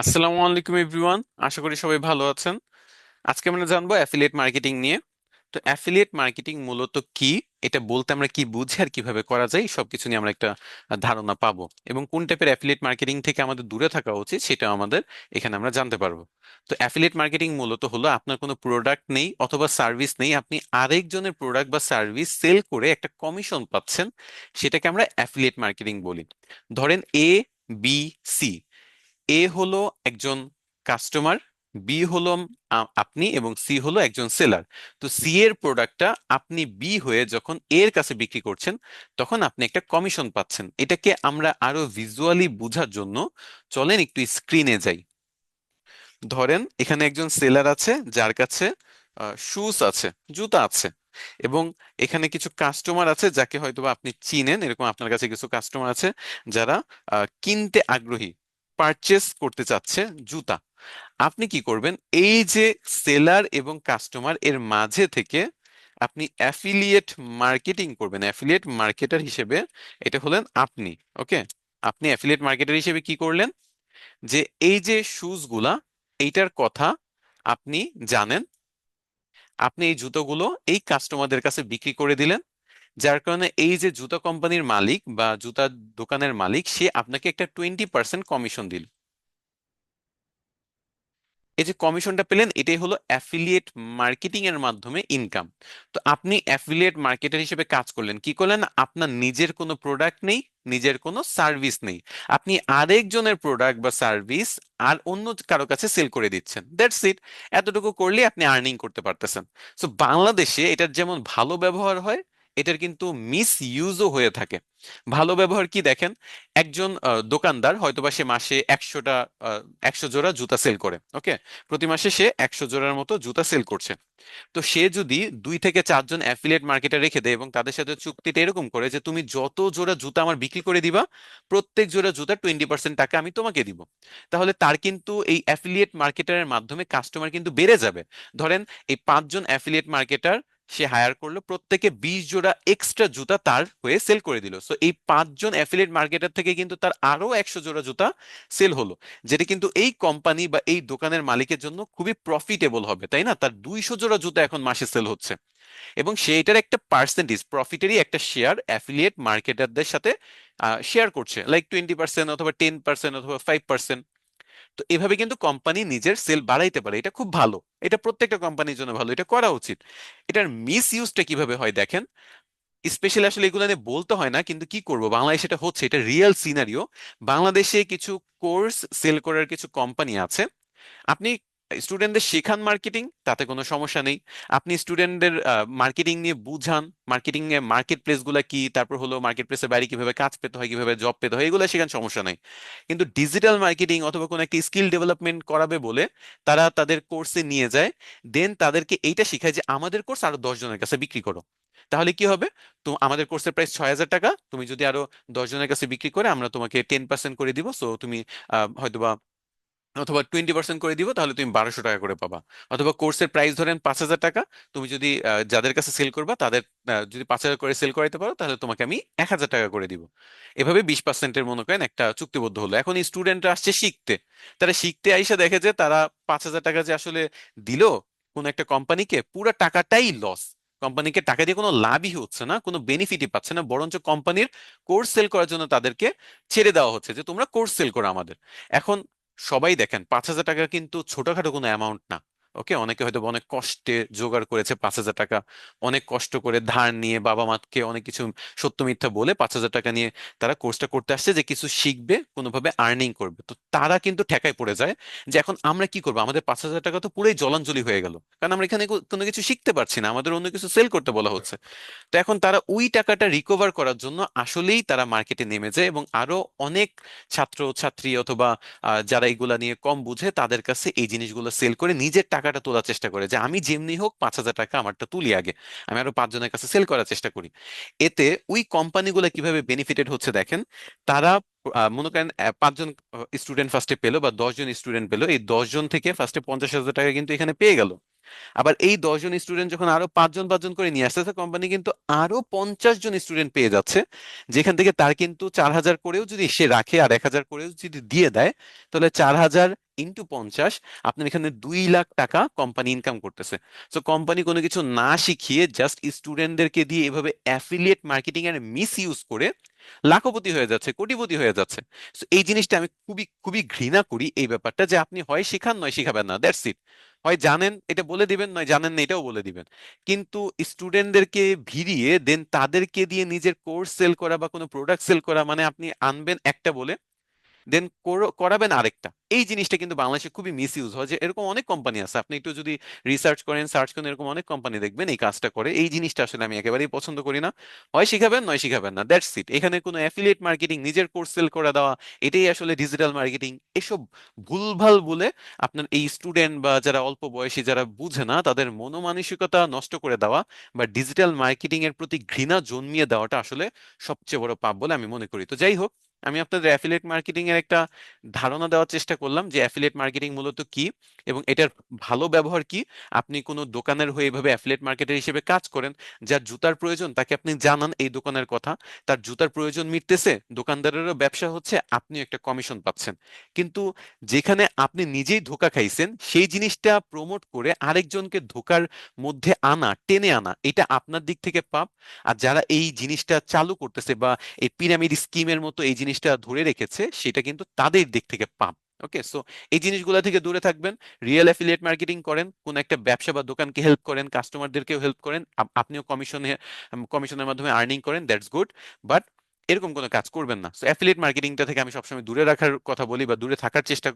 আসসালামু আলাইকুম এভরিওয়ান, আশা করি সবাই ভালো আছেন। আজকে আমরা জানবো অ্যাফিলিয়েট মার্কেটিং নিয়ে। তো অ্যাফিলিয়েট মার্কেটিং মূলত কি, এটা বলতে আমরা কি বুঝি আর কিভাবে করা যায় সবকিছু নিয়ে আমরা একটা ধারণা পাবো, এবং কোন টাইপের অ্যাফিলিয়েট মার্কেটিং থেকে আমাদের দূরে থাকা উচিত সেটা আমাদের এখানে আমরা জানতে পারবো। তো অ্যাফিলিয়েট মার্কেটিং মূলত হলো আপনার কোনো প্রোডাক্ট নেই অথবা সার্ভিস নেই, আপনি আরেকজনের প্রোডাক্ট বা সার্ভিস সেল করে একটা কমিশন পাচ্ছেন, সেটাকে আমরা অ্যাফিলিয়েট মার্কেটিং বলি। ধরেন এ, বি, সি। এ হলো একজন কাস্টমার, বি হলো আপনি, এবং সি হলো একজন সেলার। তো সি এর প্রোডাক্টটা আপনি বি হয়ে যখন এর কাছে বিক্রি করছেন, তখন আপনি একটা কমিশন পাচ্ছেন। এটাকে আমরা আরো ভিজুয়ালি বোঝার জন্য চলেন একটু স্ক্রিনে যাই। ধরেন এখানে একজন সেলার আছে যার কাছে শুজ আছে, জুতা আছে, এবং এখানে কিছু কাস্টমার আছে যাকে হয়তোবা আপনি চিনেন, এরকম আপনার কাছে কিছু কাস্টমার আছে যারা কিনতে আগ্রহী, পারচেস করতে চাচ্ছে জুতা। আপনি কি করবেন, এই যে সেলার এবং কাস্টমার এর মাঝে থেকে আপনি অ্যাফিলিয়েট মার্কেটিং করবেন, অ্যাফিলিয়েট মার্কেটার হিসেবে। এটা হলেন আপনি। ওকে, আপনি অ্যাফিলিয়েট মার্কেটার হিসেবে কি করলেন, যে এই যে শুজ গুলা, এইটার কথা আপনি জানেন, আপনি এই জুতোগুলো এই কাস্টমারদের কাছে বিক্রি করে দিলেন, যার কারণে এই যে জুতা কোম্পানির মালিক বা জুতা দোকানের মালিক, সে আপনাকে একটা 20% কমিশন দিল। এই যে কমিশনটা পেলেন, এটাই হলো অ্যাফিলিয়েট মার্কেটিং এর মাধ্যমে ইনকাম। তো আপনি অ্যাফিলিয়েট মার্কেটার হিসেবে কাজ করলেন, কি করলেন, আপনার নিজের কোনো প্রোডাক্ট নেই, নিজের কোনো সার্ভিস নেই, আপনি আরেকজনের প্রোডাক্ট বা সার্ভিস আর অন্য কারো কাছে সেল করে দিচ্ছেন, দ্যাটস ইট। এতটুকু করলে আপনি আর্নিং করতে পারতেছেন। সো বাংলাদেশে এটার যেমন ভালো ব্যবহার হয়, এটার কিন্তু মিস ইউজও হয়ে থাকে। ভালো ব্যবহার কি দেখেন, একজন দোকানদার হয়তোবা সে মাসে 100 জোড়া জুতা সেল করে। ওকে, প্রতি মাসে সে 100 জোড়ার মতো জুতা সেল করছে। তো সে যদি 2 থেকে 4 জন অ্যাফিলিয়েট মার্কেটার রেখে দেয় এবং তাদের সাথে চুক্তিটা এরকম করে যে তুমি যত জোড়া জুতা আমার বিক্রি করে দিবা, প্রত্যেক জোড়া জুতা 20% টাকা আমি তোমাকে দিব, তাহলে তার কিন্তু এই অ্যাফিলিয়েট মার্কেটারের মাধ্যমে কাস্টমার কিন্তু বেড়ে যাবে। ধরেন এই 5 জন অ্যাফিলিয়েট মার্কেটার সে হায়ার করলো, প্রত্যেকে 20 জোড়া এক্সট্রা জুতা তার হয়ে সেল করে দিল। সো এই 5 জন অ্যাফিলিয়েট মার্কেটার থেকে কিন্তু তার আরো 100 জোড়া জুতা সেল হলো, যেটা কিন্তু এই কোম্পানি বা এই দোকানের মালিকের জন্য খুবই প্রফিটেবল হবে, তাই না? তার 200 জোড়া জুতা এখন মাসে সেল হচ্ছে, এবং সেইটার একটা পার্সেন্টেজ প্রফিটেরই একটা শেয়ার অ্যাফিলিয়েট মার্কেটারদের সাথে শেয়ার করছে, লাইক 20% অথবা 10% অথবা 5%। তো এভাবে কিন্তু কোম্পানি নিজের সেল বাড়াইতে পারে, এটা খুব ভালো, এটা প্রত্যেকটা কোম্পানির জন্য ভালো, এটা করা উচিত। এটার মিস ইউজটা কিভাবে হয় দেখেন, স্পেশালি আসলে এগুলো নিয়ে বলতে হয় না, কিন্তু কি করব, বাংলাদেশে এটা হচ্ছে, এটা রিয়েল সিনারিও। বাংলাদেশে কিছু কোর্স সেল করার কিছু কোম্পানি আছে, আপনি স্টুডেন্টদের শেখান মার্কেটিং, তাতে কোনো সমস্যা নেই। আপনি স্টুডেন্টদের মার্কেটিং নিয়ে বুঝান, মার্কেটিং এর মার্কেট প্লেস গুলা কি, তারপর হলো মার্কেট প্লেসের বাইরে কিভাবে কাজ পেতে হয়, কিভাবে জব পেতে হয়, এগুলো শেখান, সমস্যা নাই। কিন্তু ডিজিটাল মার্কেটিং অথবা কোনো একটা স্কিল ডেভেলপমেন্ট করাবে বলে তারা তাদের কোর্সে নিয়ে যায়, দেন তাদেরকে এইটা শেখায় যে আমাদের কোর্স আরো 10 জনের কাছে বিক্রি করো। তাহলে কি হবে, তো আমাদের কোর্সের প্রাইস 6,000 টাকা, তুমি যদি আরো 10 জনের কাছে বিক্রি করে আমরা তোমাকে 10% করে দিব, সো তুমি হয়তোবা, অথবা 20% করে দিব, তাহলে তুমি 1,200 টাকা করে পাবা। অথবা কোর্সের প্রাইস ধরেন 5,000 টাকা, তুমি যদি যাদের কাছে সেল করবা তাদের যদি 5,000 করে সেল করাইতে পারো, তাহলে তোমাকে আমি 1,000 টাকা করে দিব। এভাবে 20%-এর মনে করেন একটা চুক্তিবদ্ধ হলো। এখন স্টুডেন্টরা আসছে শিখতে, তারা শিখতে আইসা দেখে যে তারা 5,000 টাকা যে আসলে দিল কোন একটা কোম্পানিকে, পুরো টাকাটাই লস। কোম্পানিকে টাকা দিয়ে কোনো লাভই হচ্ছে না, কোনো বেনিফিটই পাচ্ছে না, বরঞ্চ কোম্পানির কোর্স সেল করার জন্য তাদেরকে ছেড়ে দেওয়া হচ্ছে যে তোমরা কোর্স সেল করো আমাদের। এখন সবাই দেখেন, 5,000 টাকা কিন্তু ছোটখাটো কোনো অ্যামাউন্ট না। ওকে, অনেকে হয়তো অনেক কষ্টে জোগাড় করেছে 5,000 টাকা, অনেক কষ্ট করে ধার নিয়ে বাবা মাকে অনেক কিছু সত্য মিথ্যা বলে 5,000 টাকা নিয়ে তারা কোর্সটা করতে আসছে যে কিছু শিখবে, কোনোভাবে আর্নিং করবে। তো তারা কিন্তু ঠেকায় পড়ে যায় যে এখন আমরা কি করবো, আমাদের 5,000 টাকা তো পুরোই জলাঞ্জলি হয়ে গেল, কারণ আমরা এখানে কোনো কিছু শিখতে পারছি না, আমাদের অন্য কিছু সেল করতে বলা হচ্ছে। তো এখন তারা ওই টাকাটা রিকভার করার জন্য আসলেই তারা মার্কেটে নেমে যায়, এবং আরো অনেক ছাত্র ছাত্রী অথবা যারা এগুলা নিয়ে কম বুঝে তাদের কাছে এই জিনিসগুলো সেল করে নিজের টাকাটা তোলার চেষ্টা করে, যে আমি যেমনি হোক 5,000 টাকা আমারটা তুলি আগে, আমি আরো 5 জনের কাছে সেল করার চেষ্টা করি। এতে ওই কোম্পানিগুলো কিভাবে বেনিফিটেড হচ্ছে দেখেন, তারা মনে করেন 5 জন স্টুডেন্ট ফার্স্টে পেলো বা 10 জন স্টুডেন্ট পেলো, এই 10 জন থেকে ফার্স্টে 50,000 টাকা কিন্তু এখানে পেয়ে গেল। আবার এই 10 জন স্টুডেন্ট যখন আরো 5 জন 5 জন করে নিয়ে আসতেছে, কোম্পানি কিন্তু আরো 50 জন স্টুডেন্ট পেয়ে যাচ্ছে, যেখান থেকে তার কিন্তু 4,000 করেও যদি সে রাখে আর 1,000 করেও যদি দিয়ে দেয়, তাহলে 4,000 × 50, আপনার এখানে 2 লাখ টাকা কোম্পানি ইনকাম করতেছে। তো কোম্পানি কোনো কিছু না শিখিয়ে জাস্ট স্টুডেন্টদেরকে দিয়ে এভাবে অ্যাফিলিয়েট মার্কেটিং এর মিস ইউজ করে লাখপতি হয়ে যাচ্ছে, কোটিপতি হয়ে যাচ্ছে। তো এই জিনিসটা আমি খুবই খুবই ঘৃণা করি, এই ব্যাপারটা যে আপনি হয় শিখান নয় শিখাবেন না, দ্যাটস ইট। হয় জানেন এটা বলে দিবেন, নয় জানেন না এটাও বলে দিবেন। কিন্তু স্টুডেন্টদেরকে ভিড়িয়ে দেন তাদেরকে দিয়ে নিজের কোর্স সেল করা বা কোনো প্রোডাক্ট সেল করা, মানে আপনি আনবেন একটা বলে দেন করাবেন আরেকটা, এই জিনিসটা কিন্তু বাংলাদেশে খুবই মিস ইউজ হয়। যে এরকম অনেক কোম্পানি আছে, আপনি একটু যদি রিসার্চ করেন, সার্চ করেন, এরকম অনেক কোম্পানি দেখবেন এই কাজটা করে। এই জিনিসটা আসলে আমি একেবারেই পছন্দ করি না। হয় শিখাবেন নয় শিখাবেন না, দ্যাটস ইট। এখানে কোনো অ্যাফিলিয়েট মার্কেটিং, নিজের কোর্স সেল করে দেওয়া, এটাই আসলে ডিজিটাল মার্কেটিং, এসব ভুলভাল বলে আপনার এই স্টুডেন্ট বা যারা অল্প বয়সী, যারা বুঝে না, তাদের মনোমানসিকতা নষ্ট করে দেওয়া বা ডিজিটাল মার্কেটিং এর প্রতি ঘৃণা জন্মিয়ে দেওয়াটা আসলে সবচেয়ে বড় পাপ বলে আমি মনে করি। তো যাই হোক, আমি আপনাদের অ্যাফিলিয়েট মার্কেটিং এর একটা ধারণা দেওয়ার চেষ্টা করলাম যে অ্যাফিলিয়েট মার্কেটিং মূলত কি এবং এটার ভালো ব্যবহার কি। আপনি কোনো দোকানের হয়ে এভাবে অ্যাফিলিয়েট মার্কেটার হিসেবে কাজ করেন, যার জুতার প্রয়োজন তাকে আপনি জানান এই দোকানের কথা, তার জুতার প্রয়োজন মিটতেছে, দোকানদারেরও ব্যবসা হচ্ছে, আপনিও একটা কমিশন পাচ্ছেন। কিন্তু যেখানে আপনি নিজেই ধোঁকা খাইছেন, সেই জিনিসটা প্রমোট করে আরেকজনকে ধোঁকার মধ্যে আনা, টেনে আনা, এটা আপনার দিক থেকে পাপ। আর যারা এই জিনিসটা চালু করতেছে বা এই পিরামিড স্কিমের মতো এই জিনিসটা ধরে রেখেছে, সেটা কিন্তু তাদের দিক থেকে পাপ। ওকে, সো এই জিনিসগুলো থেকে দূরে থাকবেন। রিয়েল অ্যাফিলিয়েট মার্কেটিং করেন, কোন একটা ব্যবসা বা দোকানকে হেল্প করেন, কাস্টমারদেরকেও হেল্প করেন, আপনিও কমিশনের মাধ্যমে আর্নিং করেন, দ্যাটস গুড। বাট এরকম কোনো কাজ করবেন না। অ্যাফিলিয়েট মার্কেটিংটা থেকে আমি সবসময় দূরে রাখার কথা বলি বা দূরে থাকার চেষ্টা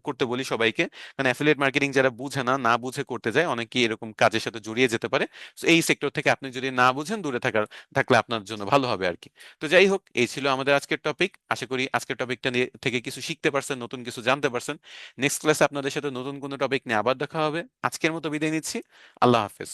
করতে বলি সবাইকে। কারণ অ্যাফিলিয়েট মার্কেটিং যারা বুঝে না, না বুঝে করতে যায়, অনেকেই এরকম কাজের সাথে জড়িয়ে যেতে পারে। তো এই সেক্টর থেকে আপনি যদি না বুঝেন, দূরে থাকলে আপনার জন্য ভালো হবে আর কি। তো যাই হোক, এই ছিল আমাদের আজকের টপিক। আশা করি আজকের টপিকটা নিয়ে থেকে কিছু শিখতে পারছেন, নতুন কিছু জানতে পারছেন। নেক্সট ক্লাসে আপনাদের সাথে নতুন কোনো টপিক নিয়ে আবার দেখা হবে। আজকের মতো বিদায় নিচ্ছি। আল্লাহ হাফেজ।